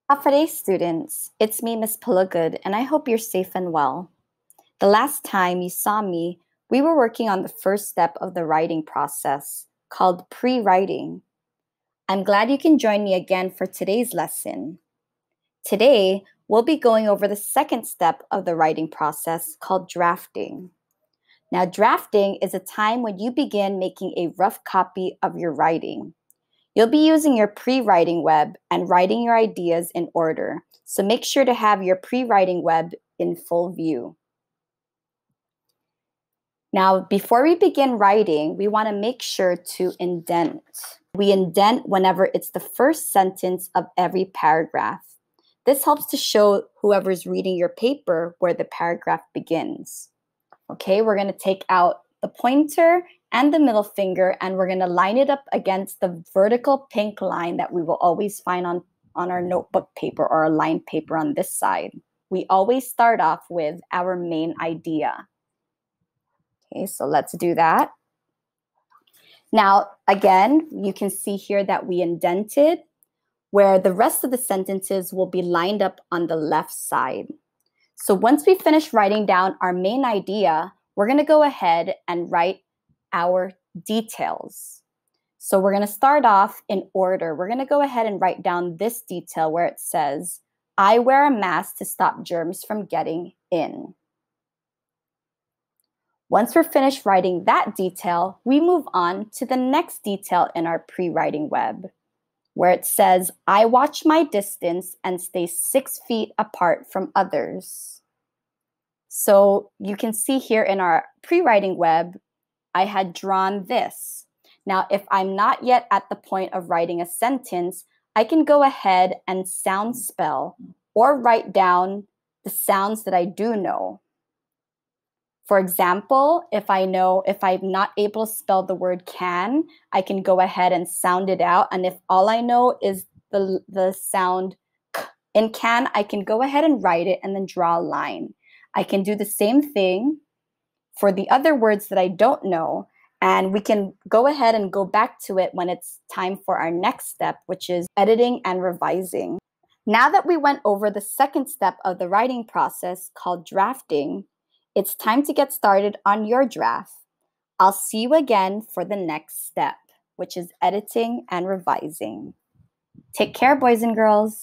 Hafa students, it's me, Miss Pulagood, and I hope you're safe and well. The last time you saw me, we were working on the first step of the writing process, called pre-writing. I'm glad you can join me again for today's lesson. Today, we'll be going over the second step of the writing process, called drafting. Now, drafting is a time when you begin making a rough copy of your writing. You'll be using your pre-writing web and writing your ideas in order, so make sure to have your pre-writing web in full view. Now, before we begin writing, we want to make sure to indent. We indent whenever it's the first sentence of every paragraph. This helps to show whoever's reading your paper where the paragraph begins. Okay, we're going to take out the pointer and the middle finger, and we're going to line it up against the vertical pink line that we will always find on our notebook paper or our lined paper on this side. We always start off with our main idea. Okay, so let's do that. Now, again, you can see here that we indented where the rest of the sentences will be lined up on the left side. So once we finish writing down our main idea, we're going to go ahead and write our details. So we're going to start off in order. We're going to go ahead and write down this detail where it says, I wear a mask to stop germs from getting in. Once we're finished writing that detail, we move on to the next detail in our pre-writing web, where it says, I watch my distance and stay 6 feet apart from others. So you can see here in our pre-writing web, I had drawn this. Now, if I'm not yet at the point of writing a sentence, I can go ahead and sound spell or write down the sounds that I do know. For example, if I'm not able to spell the word can, I can go ahead and sound it out. And if all I know is the sound k in can, I can go ahead and write it and then draw a line. I can do the same thing for the other words that I don't know, and we can go ahead and go back to it when it's time for our next step, which is editing and revising. Now that we went over the second step of the writing process called drafting, it's time to get started on your draft. I'll see you again for the next step, which is editing and revising. Take care, boys and girls.